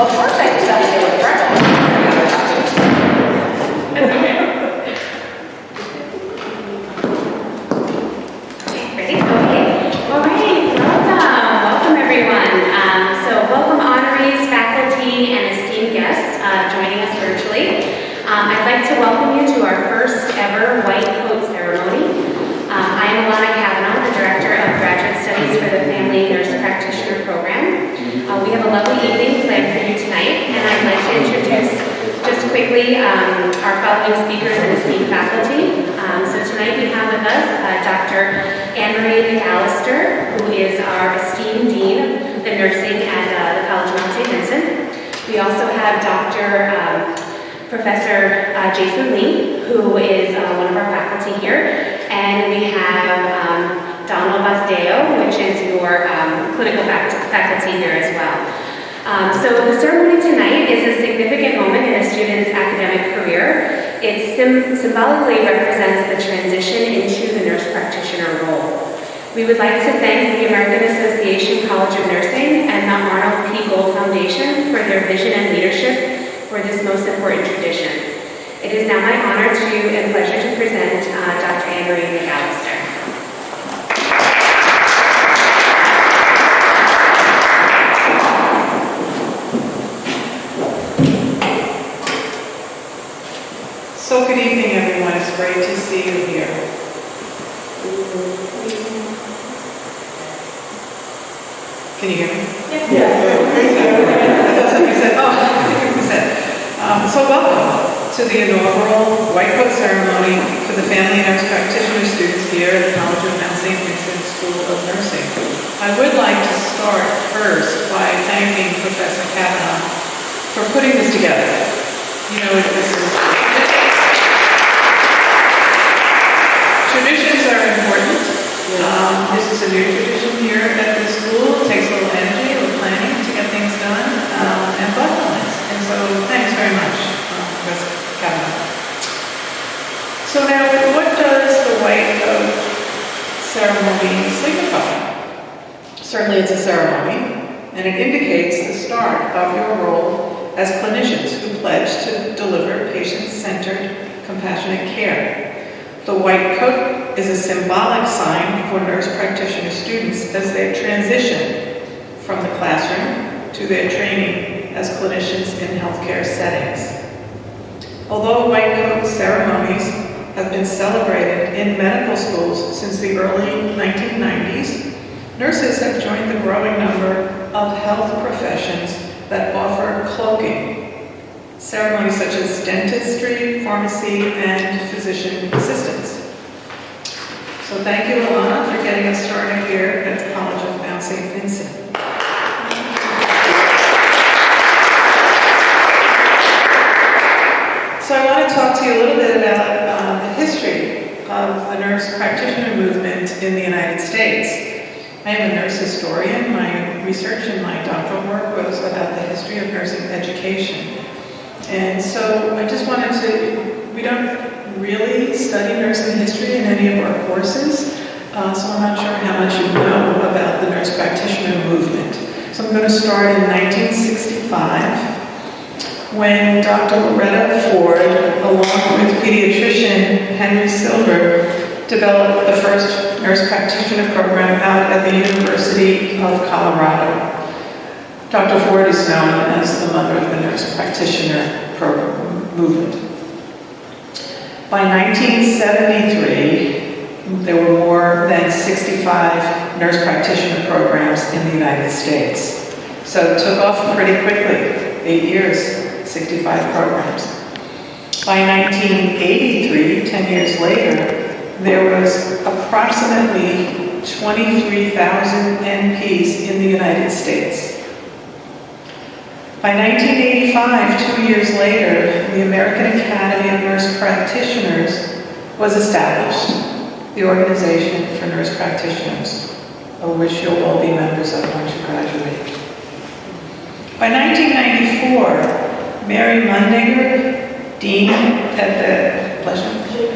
Of course I can tell you they were fresh. That's okay. Ready? Okay. All right. Welcome everyone. Welcome honorees, faculty, and esteemed guests joining us virtually. I'd like to welcome you to our first ever white coat ceremony. I am Alana Cavanaugh, the Director of Graduate Studies for the Family Nurse Practitioner Program. We have a lovely evening planned for you tonight, and I'd like to introduce just quickly our following speakers and esteemed faculty. So tonight we have with us Dr. Anne-Marie McAllister, who is our esteemed Dean of the Nursing at the College of Mount St. Vincent. We also have Dr. Professor Jason Lee, who is one of our faculty here. And we have Donald Basdeo, which is your clinical faculty here as well. So the ceremony tonight is a significant moment in a student's academic career. It symbolically represents the transition into the nurse practitioner role. We would like to thank the American Association College of Nursing and the Arnold P. Gold Foundation for their vision and leadership for this most important tradition. It is now my honor and pleasure to present Dr. Anne-Marie McAllister. So good evening, everyone. It's great to see you here. Can you hear me? Yeah. I thought somebody said, you said. So welcome to the inaugural white coat ceremony for the family nurse practitioner students here at the College of Mount St. Vincent School of Nursing. I would like to start first by thanking Professor Cavanaugh for putting this together. You know, traditions are important. This is a new tradition here at the school. It takes a little energy, a little planning to get things done, and thoughtfulness. And so thanks very much, Professor Cavanaugh. So now, what does the white coat ceremony signify? Certainly it's a ceremony, and it indicates the start of your role as clinicians who pledge to deliver patient-centered, compassionate care. The white coat is a symbolic sign for nurse practitioner students as they transition from the classroom to their training as clinicians in healthcare settings. Although white coat ceremonies have been celebrated in medical schools since the early 1990s, nurses have joined the growing number of health professions that offer cloaking. Ceremonies such as dentistry, pharmacy, and physician assistants. So thank you, Alana, for getting us started here at the College of Mount St. Vincent. So I want to talk to you a little bit about the history of the nurse practitioner movement in the United States. I am a nurse historian. My research and my doctoral work was about the history of nursing education. And so I just wanted to, we don't really study nursing history in any of our courses, so I'm not sure how much you know about the nurse practitioner movement. So I'm going to start in 1965, when Dr. Loretta Ford, along with pediatrician Henry Silver, developed the first nurse practitioner program out at the University of Colorado. Dr. Ford is known as the mother of the nurse practitioner program movement. By 1973, there were more than 65 nurse practitioner programs in the United States. So it took off pretty quickly, 8 years, 65 programs. By 1983, 10 years later, there was approximately 23,000 NPs in the United States. By 1985, 2 years later, the American Academy of Nurse Practitioners was established, the organization for nurse practitioners, of which you'll all be members of once you graduate. By 1994, Mary Mundinger, Dean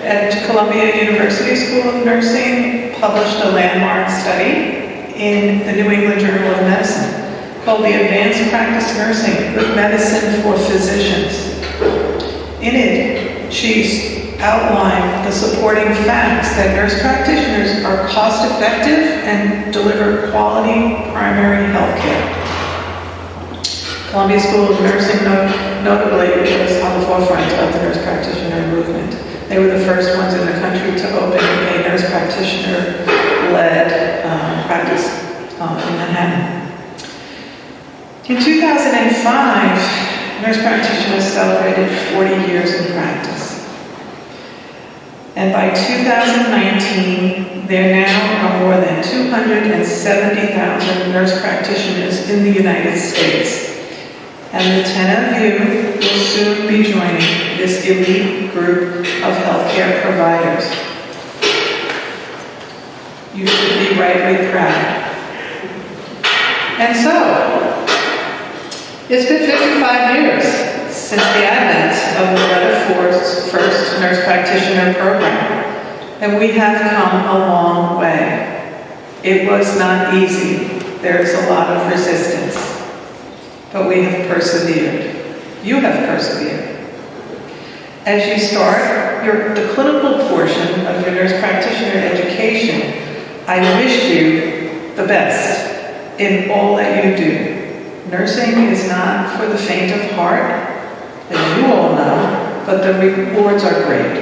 at Columbia University School of Nursing, published a landmark study in the New England Journal of Medicine called the Advanced Practice Nursing, Good Medicine for Physicians. In it, she outlined the supporting facts that nurse practitioners are cost-effective and deliver quality primary health care. Columbia School of Nursing notably was on the forefront of the nurse practitioner movement. They were the first ones in the country to open a nurse practitioner-led practice in Manhattan. In 2005, nurse practitioners celebrated 40 years in practice. And by 2019, there now are more than 270,000 nurse practitioners in the United States. And the 10 of you will soon be joining this elite group of healthcare providers. You should be rightly proud. And so, it's been 55 years since the advent of the Weatherford's first nurse practitioner program, and we have come a long way. It was not easy. There's a lot of resistance, but we have persevered. You have persevered. As you start the clinical portion of your nurse practitioner education, I wish you the best in all that you do. Nursing is not for the faint of heart, as you all know, but the rewards are great.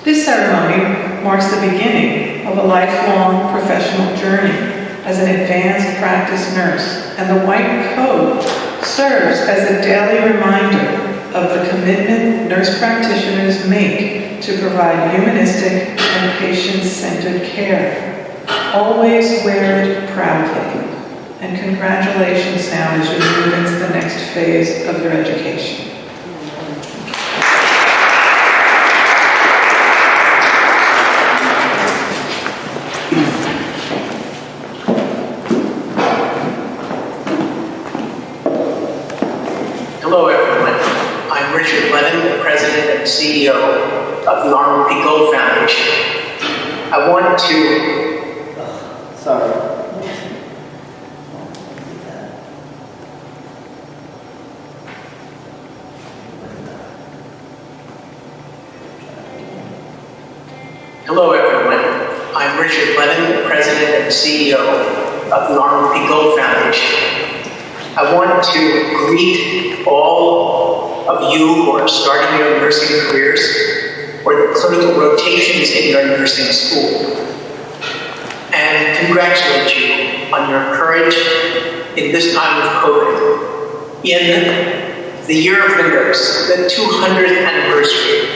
This ceremony marks the beginning of a lifelong professional journey as an advanced practice nurse, and the white coat serves as a daily reminder of the commitment nurse practitioners make to provide humanistic and patient-centered care. Always wear it proudly. And congratulations now as you move into the next phase of your education. Hello everyone, I'm Richard Lennon, the President and CEO of the Arnold P. Gold Foundation. I want to... Sorry. Hello everyone, I'm Richard Lennon, the President and CEO of the Arnold P. Gold Foundation. I want to greet all of you who are starting your nursing careers or the clinical rotations in your nursing school, and congratulate you on your courage in this time of COVID. In the year of the nurse, the 200th anniversary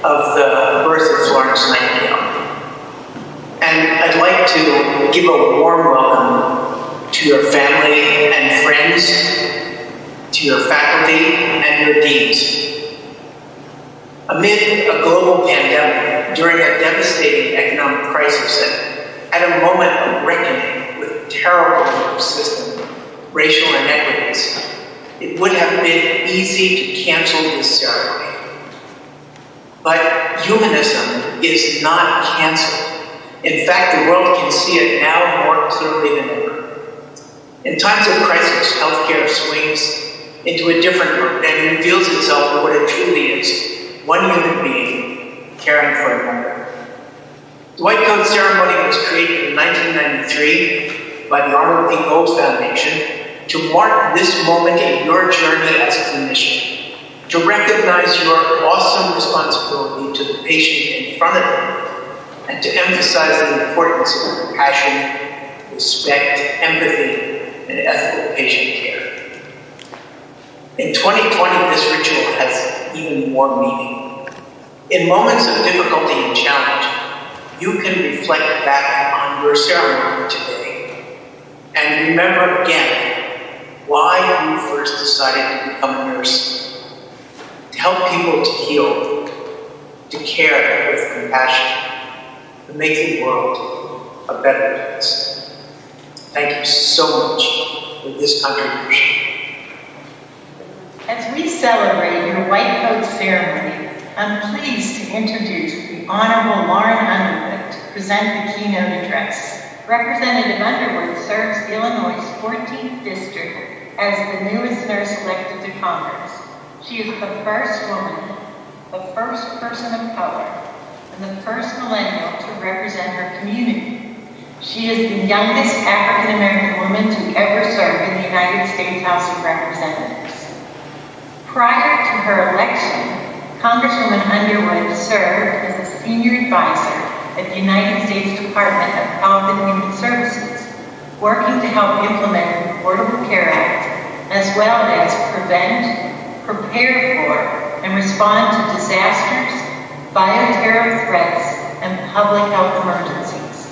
of the birth of Florence Nightingale. And I'd like to give a warm welcome to your family and friends, to your faculty and your deans. Amid a global pandemic, during a devastating economic crisis, and at a moment of reckoning with terrible and persistent racial inequities, it would have been easy to cancel this ceremony. But humanism is not canceled. In fact, the world can see it now more clearly than ever. In times of crisis, healthcare swings into a different mode and reveals itself for what it truly is, one human being caring for another. The White Coat Ceremony was created in 1993 by the Arnold P. Gold Foundation to mark this moment in your journey as a clinician, to recognize your awesome responsibility to the patient in front of you, and to emphasize the importance of compassion, respect, empathy, and ethical patient care. In 2020, this ritual has even more meaning. In moments of difficulty and challenge, you can reflect back on your ceremony today and remember again why you first decided to become a nurse. To help people to heal, to care with compassion, to make the world a better place. Thank you so much for this contribution. As we celebrate your White Coat ceremony, I'm pleased to introduce the Honorable Lauren Underwood to present the keynote address. Representative Underwood serves Illinois' 14th district as the newest nurse elected to Congress. She is the first woman, the first person of color, and the first millennial to represent her community. She is the youngest African American woman to ever serve in the United States House of Representatives. Prior to her election, Congresswoman Underwood served as a senior advisor at the United States Department of Health and Human Services, working to help implement the Affordable Care Act, as well as prevent, prepare for, and respond to disasters, bioterror threats, and public health emergencies.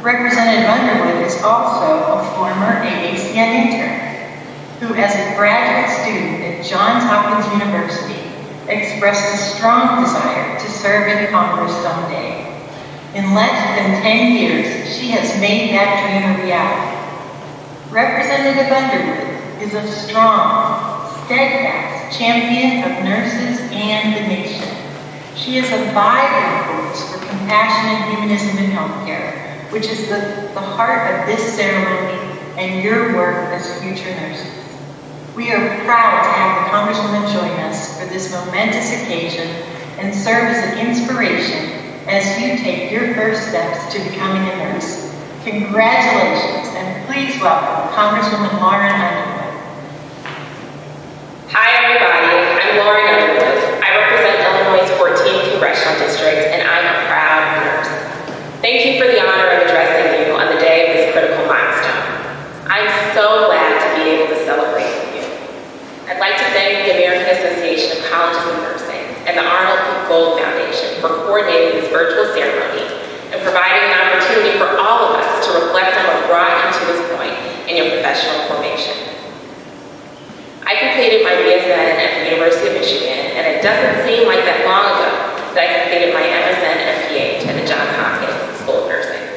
Representative Underwood is also a former AACN intern, who as a graduate student at Johns Hopkins University expressed a strong desire to serve in Congress someday. In less than 10 years, she has made that dream a reality. Representative Underwood is a strong, steadfast champion of nurses and the nation. She is a vibrant voice for compassion and humanism in healthcare, which is the heart of this ceremony and your work as future nurses. We are proud to have the Congresswoman join us for this momentous occasion and serve as an inspiration as you take your first steps to becoming a nurse. Congratulations, and please welcome Congresswoman Lauren Underwood. Hi everybody, I'm Lauren Underwood. I represent Illinois' 14th Congressional District, and I'm a proud nurse. Thank you for the honor of addressing you on the day of this critical milestone. I'm so glad to be able to celebrate with you. I'd like to thank the American Association of Colleges of Nursing and the Arnold P. Gold Foundation for coordinating this virtual ceremony and providing an opportunity for all of us to reflect on what brought you to this point in your professional formation. I completed my BSN at the University of Michigan, and it doesn't seem like that long ago that I completed my MSN and PH at the Johns Hopkins School of Nursing.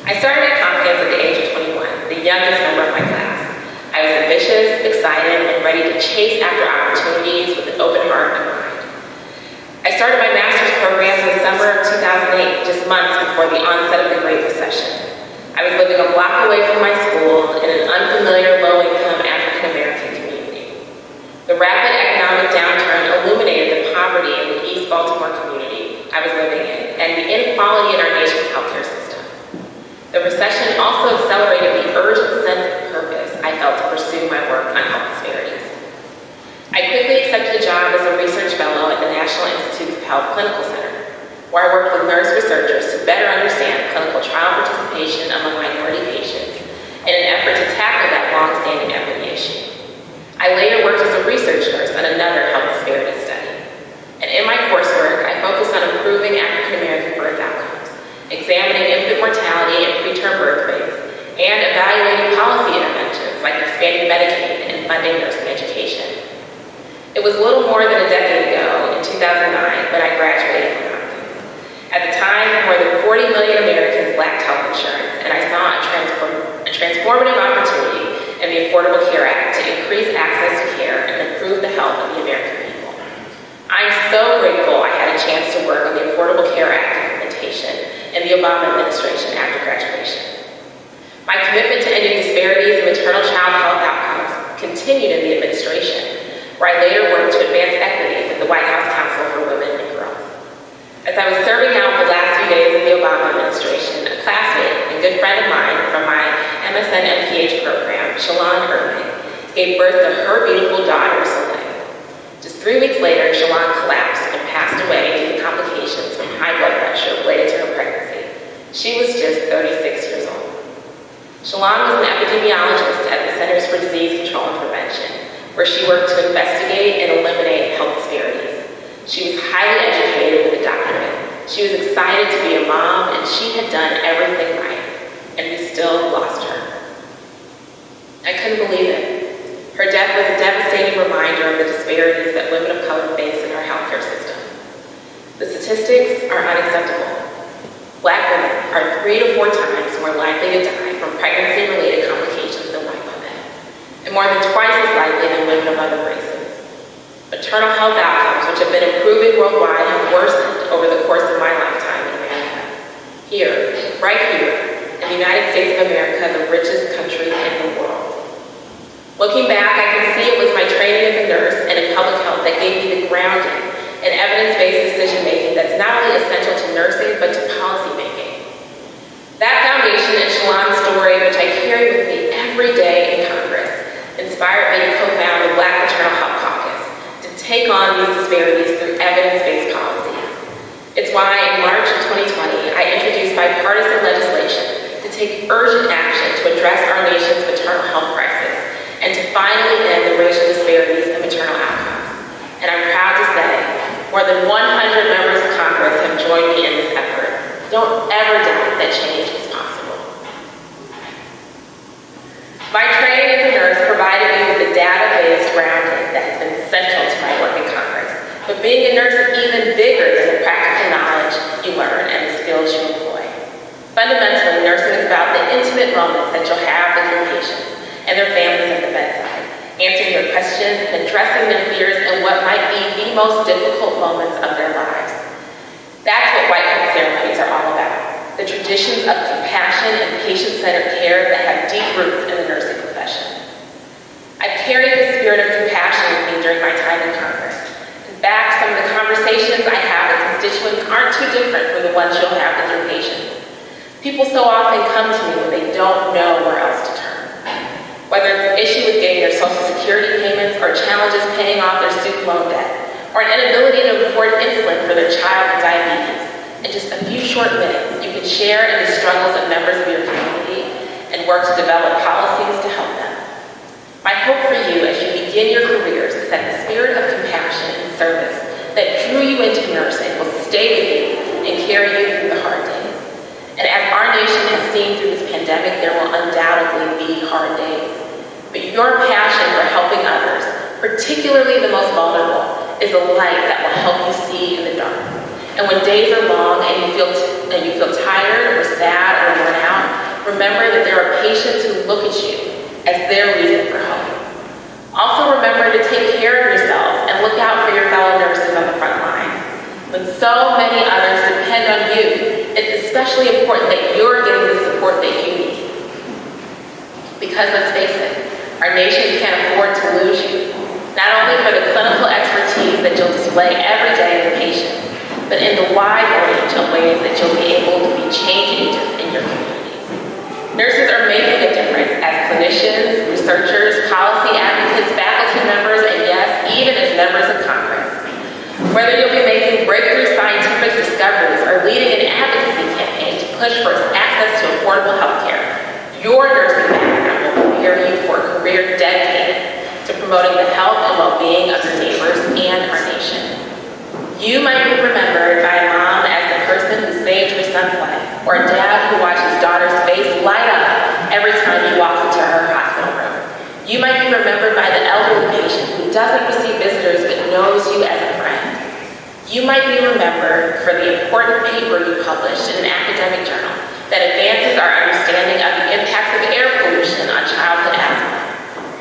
I started at Hopkins at the age of 21, the youngest member of my class. I was ambitious, excited, and ready to chase after opportunities with an open heart and mind. I started my master's program in the summer of 2008, just months before the onset of the Great Recession. I was living a block away from my school in an unfamiliar, low-income African-American community. The rapid economic downturn illuminated the poverty in the East Baltimore community I was living in and the inequality in our nation's healthcare system. The recession also accelerated the urgent sense of purpose I felt to pursue my work on health disparities. I quickly accepted a job as a research fellow at the National Institutes of Health Clinical Center, where I worked with nurse researchers to better understand clinical trial participation among minority patients in an effort to tackle that long-standing equity issue. I later worked as a research nurse on another health disparities study. And in my coursework, I focused on improving African American birth outcomes, examining infant mortality and preterm birth rates, and evaluating policy interventions like expanding Medicaid and funding nursing education. It was little more than a decade ago, in 2009, when I graduated from Hopkins. At the time, more than 40 million Americans lacked health insurance, and I saw a transformative opportunity in the Affordable Care Act to increase access to care and improve the health of the American people. I'm so grateful I had a chance to work on the Affordable Care Act implementation in the Obama administration after graduation. My commitment to ending disparities in maternal child health outcomes continued in the administration, where I later worked to advance equity with the White House Council for Women and Girls. As I was serving out the last few days of the Obama administration, a classmate and good friend of mine from my MSN MPH program, Shalon Irving, gave birth to her beautiful daughter, Soleil. Just 3 weeks later, Shalon collapsed and passed away due to complications from high blood pressure related to her pregnancy. She was just 36 years old. Shalon was an epidemiologist at the Centers for Disease Control and Prevention, where she worked to investigate and eliminate health disparities. She was highly educated with a doctorate. She was excited to be a mom, and she had done everything right, and we still lost her. I couldn't believe it. Her death was a devastating reminder of the disparities that women of color face in our healthcare system. The statistics are unacceptable. Black women are 3 to 4 times more likely to die from pregnancy-related complications than white women, and more than twice as likely than women of other races. Maternal health outcomes, which have been improving worldwide, have worsened over the course of my lifetime in America. Here, right here, in the the United States of America the richest country in the world. Looking back, I can see it was my training as a nurse and in public health that gave me the grounding and evidence-based decision-making that's not only essential to nursing, but to policy-making. That foundation and Shalon's story, which I carry with me every day in Congress, inspired me to co-found the Black Maternal Health Caucus to take on these disparities through evidence-based policies. It's why in March of 2020, I introduced bipartisan legislation to take urgent action to address our nation's maternal health crisis and to finally end the racial disparities in maternal outcomes. And I'm proud to say, more than 100 members of Congress have joined me in this effort. Don't ever doubt that change is possible. My training as a nurse provided me with the data-based grounding that has been central to my work in Congress. But being a nurse is even bigger than the practical knowledge you learn and the skills you employ. Fundamentally, nursing is about the intimate moments that you'll have with your patients and their families at the bedside, answering their questions and addressing their fears in what might be the most difficult moments of their lives. That's what white coat ceremonies are all about, the traditions of compassion and patient-centered care that have deep roots in the nursing profession. I've carried the spirit of compassion with me during my time in Congress. In fact, some of the conversations I have with constituents aren't too different from the ones you'll have with your patients. People so often come to me when they don't know where else to turn. Whether it's an issue with getting their Social Security payments or challenges paying off their student loan debt, or an inability to afford insulin for their child with diabetes. In just a few short minutes, you can share in the struggles of members of your community and work to develop policies to help them. My hope for you as you begin your careers is that the spirit of compassion and service that drew you into nursing will stay with you and carry you through the hard days. And as our nation has seen through this pandemic, there will undoubtedly be hard days. But your passion for helping others, particularly the most vulnerable, is a light that will help you see in the dark. And when days are long and you feel tired or sad or worn out, remember that there are patients who look at you as their reason for hope. Also remember to take care of yourselves and look out for your fellow nurses on the front line. When so many others depend on you, it's especially important that you're getting the support that you need. Because let's face it, our nation can't afford to lose you, not only for the clinical expertise that you'll display every day in the patient, but in the wide range of ways that you'll be able to be change agents in your communities. Nurses are making a difference as clinicians, researchers, policy advocates, faculty members, and yes, even as members of Congress. Whether you'll be making breakthrough scientific discoveries or leading an advocacy campaign to push for access to affordable health care, your nursing background will prepare you for a career dedicated to promoting the health and well-being of your neighbors and our nation. You might be remembered by a mom as the person who saved her son's life, or a dad who watched his daughter's face light up every time he walked into her hospital room. You might be remembered by the elderly patient who doesn't receive visitors but knows you as a friend. You might be remembered for the important paper you published in an academic journal that advances our understanding of the impacts of air pollution on childhood asthma.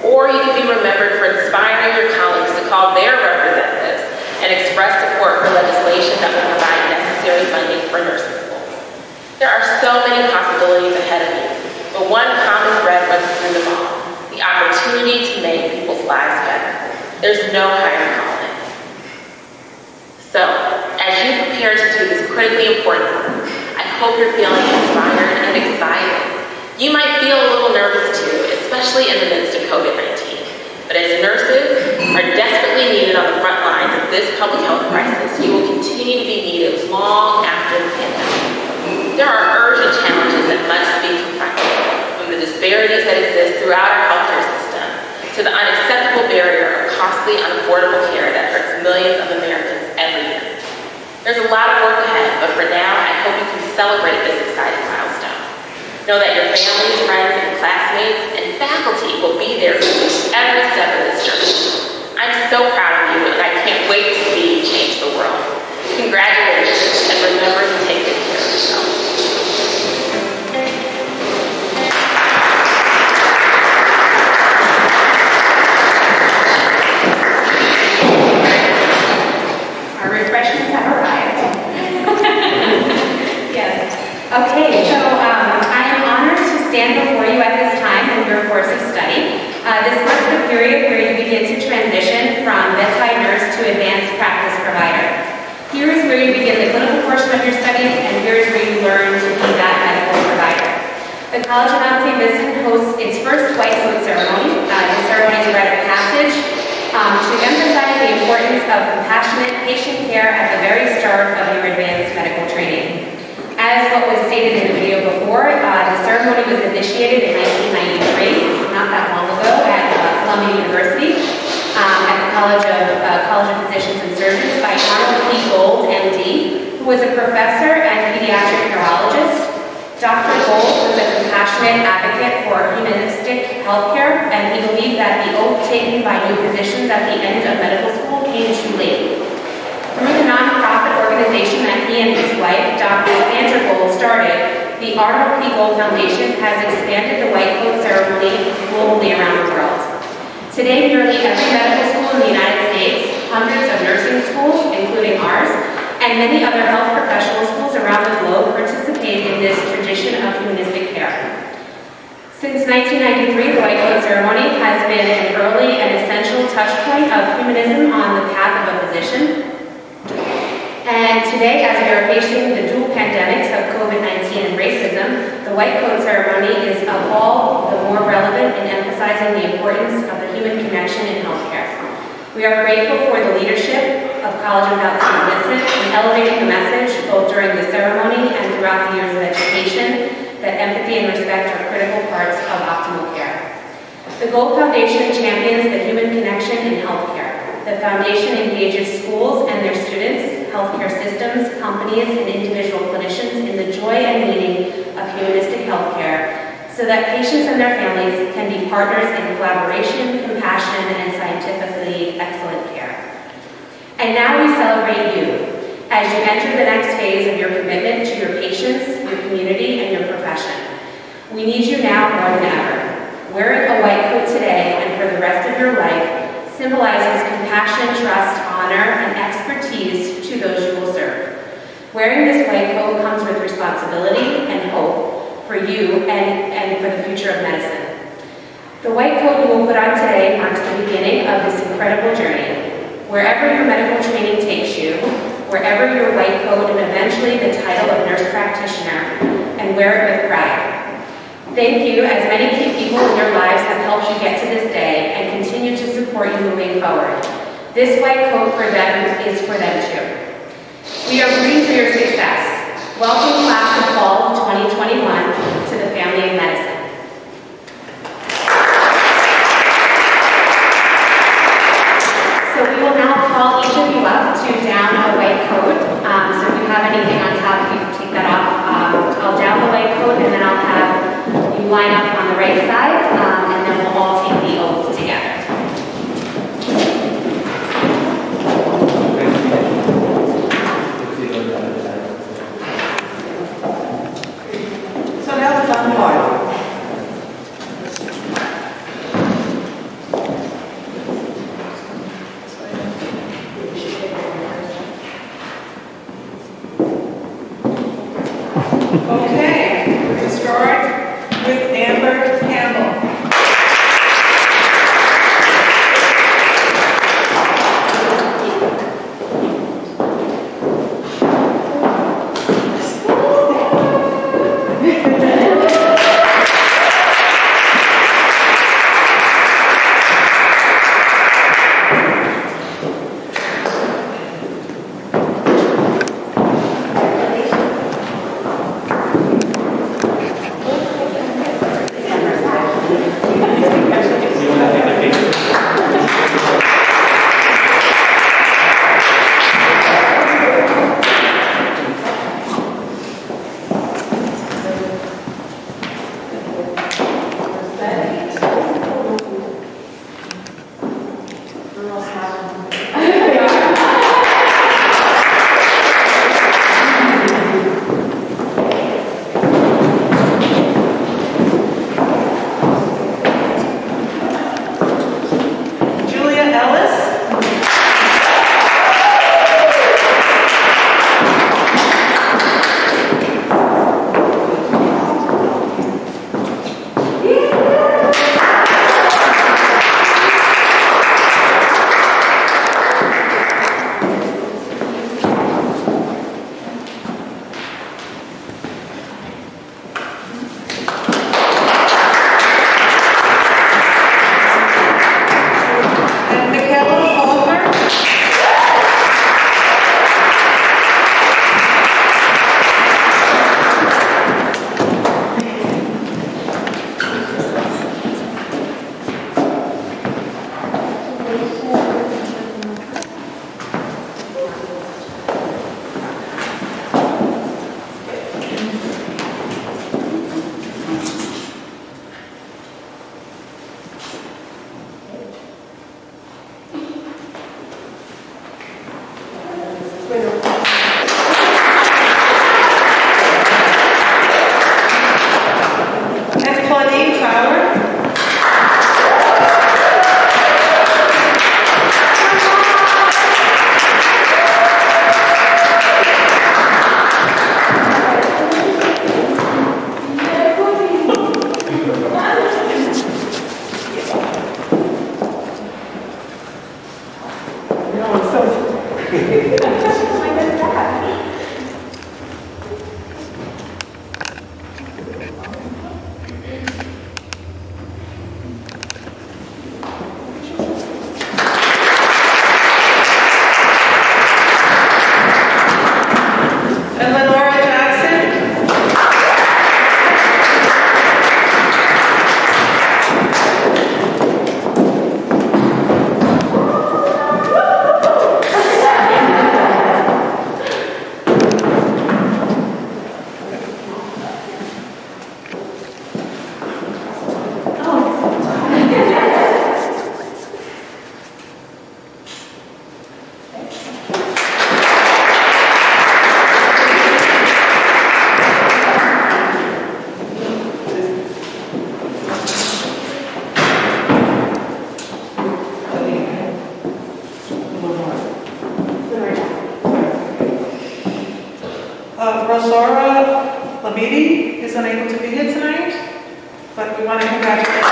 Or you could be remembered for inspiring your colleagues to call their representatives and express support for legislation that will provide necessary funding for nursing schools. There are so many possibilities ahead of you, but one common thread runs through them all: the opportunity to make people's lives better. There's no higher calling. So, as you prepare to do this critically important work, I hope you're feeling inspired and excited. You might feel a little nervous too, especially in the midst of COVID-19. But as nurses are desperately needed on the front lines of this public health crisis, you will continue to be needed long after the pandemic. There are urgent challenges that must be confronted, from the disparities that exist throughout our healthcare system to the unacceptable barrier of costly, unaffordable care that hurts millions of Americans every year. There's a lot of work ahead, but for now, I hope you can celebrate this exciting milestone. Know that your families, friends, and classmates and faculty will be there for you every step of this journey. I'm so proud of you, and I can't wait to see you change the world. Congratulations, and remember to take good care of yourself. Our refreshments have arrived. Yes. Okay, so I am honored period where you begin to transition from bedside nurse to advanced practice provider. Here is where you begin the clinical portion of your studies, and here is where you learn to be that medical provider. The College of Mount St. Vincent hosts its first white coat ceremony. The ceremony is a rite of passage to emphasize the importance of compassionate patient care at the very start of your advanced medical training. As what was stated in the video before, the ceremony was initiated in 1993, it's not that long ago, at Columbia University, at the College of Physicians and Surgeons by Arnold P. Gold, MD, who was a professor and pediatric neurologist. Dr. Gold was a compassionate advocate for humanistic healthcare, and he believed that the oath taken by new physicians at the end of medical school came too late. Through the nonprofit organization that he and his wife, Dr. Sandra Gold, started, the Arnold P. Gold Foundation has expanded the white coat ceremony globally around the world. Today, nearly every medical school in the United States, hundreds of nursing schools, including ours, and many other health professional schools around the globe participate in this tradition of humanistic care. Since 1993, the white coat ceremony has been an early and essential touchpoint of humanism on the path of a physician. And today, as we are facing the dual pandemics of COVID-19 and racism, the white coat ceremony is of all the more relevant in emphasizing the importance of the human connection in healthcare. We are grateful for the leadership of College of Mount St. Vincent in elevating the message both during the ceremony and throughout the years of education that empathy and respect are critical parts of optimal care. The Gold Foundation champions the human connection in healthcare. The foundation engages schools and their students, healthcare systems, companies, and individual clinicians in the joy and meaning of humanistic healthcare so that patients and their families can be partners in collaboration, compassion, and scientifically excellent care. And now we celebrate you as you enter the next phase of your commitment to your patients, your community, and your profession. We need you now more than ever. Wearing a white coat today and for the rest of your life symbolizes compassion, trust, honor, and expertise to those you will serve. Wearing this white coat comes with responsibility and hope for you and for the future of medicine. The white coat you will put on today marks the beginning of this incredible journey. Wherever your medical training takes you, wherever your white coat and eventually the title of nurse practitioner, and wear it with pride. Thank you, as many key people in your lives have helped you get to this day and continue to support you moving forward. This white coat for them is for them too. We are rooting for your success. Welcome, class of fall of 2021, to the family of medicine. So we will now call each of you up to down a white coat. So if you have anything on top, you can take that off. I'll down the white coat, and then I'll have you line up on the right side, and then we'll all take the oath together. So now the fun part. Okay, we're going to start with Amber Campbell. And Lenora Jackson. Rosora Lamidi is unable to be here tonight, but we want to congratulate her.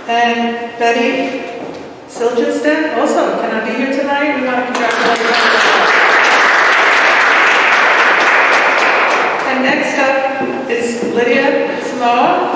And Betty Silgenstedt also cannot be here tonight. We want to congratulate her. And next up is Lydia Samoa.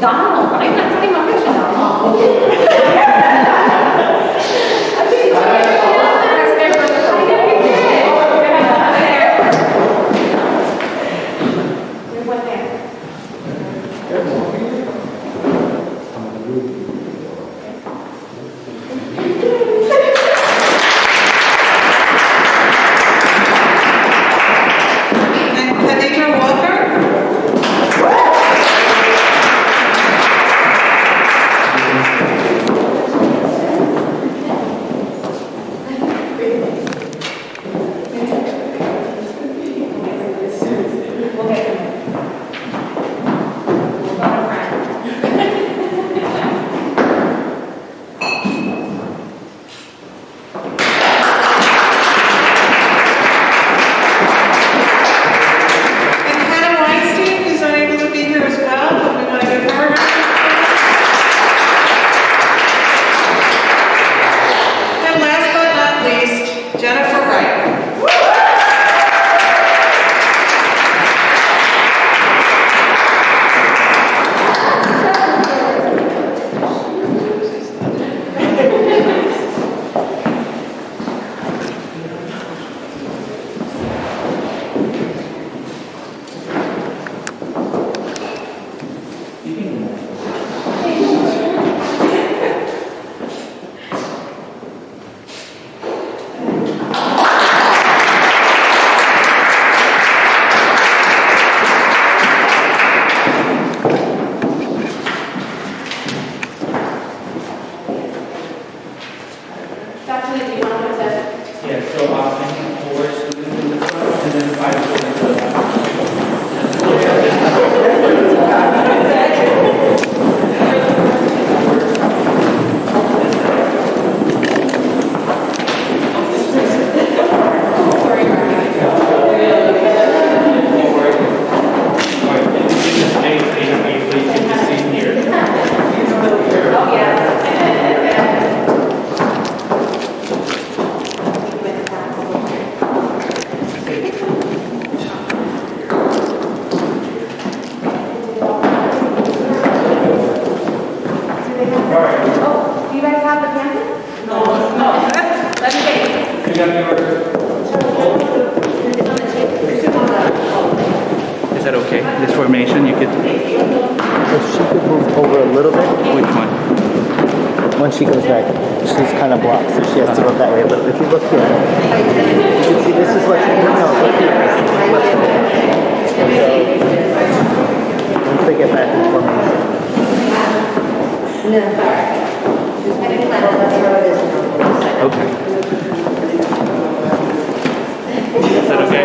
Donald, I'm not putting my picture down. Is that okay? This formation, you could... If she could move over a little bit. Which one? when she goes back, she's kind of blocked, so she has to go that way. But if you look here, you can see this is what's look here. Once they get back in formation. Okay. Is that okay?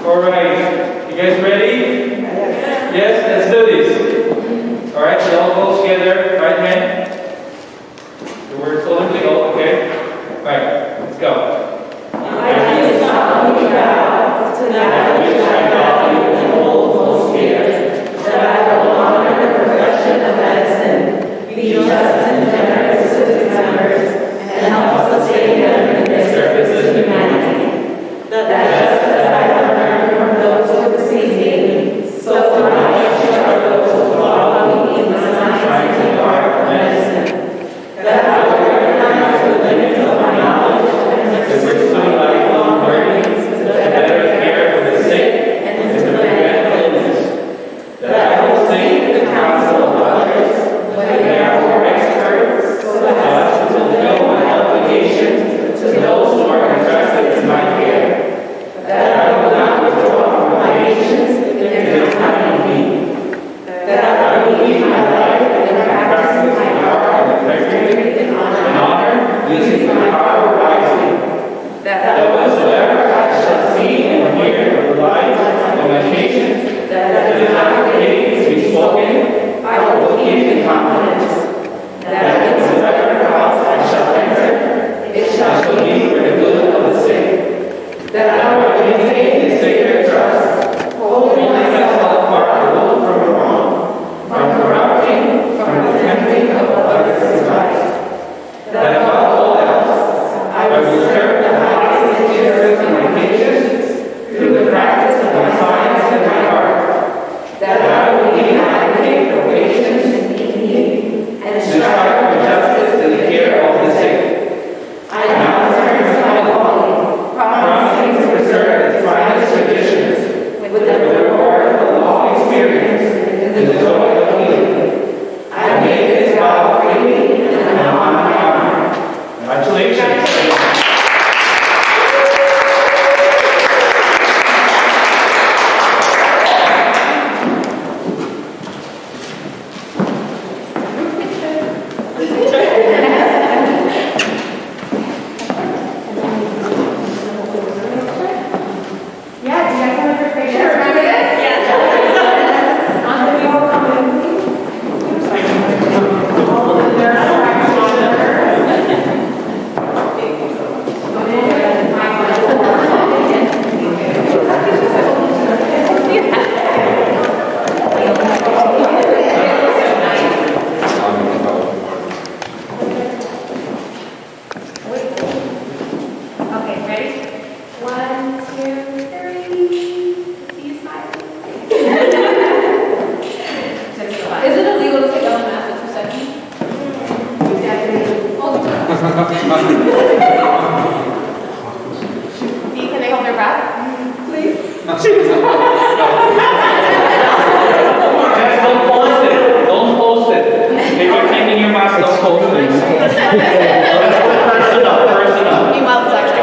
All right, you guys ready? Yes, let's do this. All right, we all go together, right hand. The word solemnly, okay? All right, let's go. I do solemnly vow to that which I value and hold most dear, that I will honor the profession of medicine, be just and generous to its members, and help sustain them in their service to humanity. That just as I have learned from those who precede me, so will I instruct those who follow me in the science and art of medicine. That I will recognize the limits of my knowledge and pursue my lifelong learning to better care for the sick and to prevent illness. That I will seek the counsel of others when they are more experts, so as to fulfill my obligation to those who are entrusted to my care. That I will not withdraw from my patients if there is time in me. That I will lead my life and practice my art with integrity and honor, using my power wisely. That whatsoever I shall see and hear of the lives of my patients, that is not permitted to be spoken, I will keep in confidence. That whatsoever house I shall enter, it shall be for the good of the sick. That I will maintain the sacred trust, holding myself apart alone from wrong, from corrupting, from the tempting of others to vice. That above all else, I will serve the highest interests of my patients through the practice of my science and my art. That I will be an advocate for patients in need and strive for justice in the care of the sick. I now turn to my calling, promising to preserve its finest traditions with the reward of a long experience in the joy of healing. I make this vow freely and on my honor. Congratulations. Can they hold their breath? Please. Just don't post it. Don't post it. If you're taking your mask, don't post it. Personal. Meanwhile, it's extra.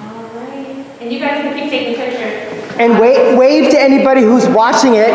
All right. And you guys can keep taking pictures. And wave to anybody who's watching it.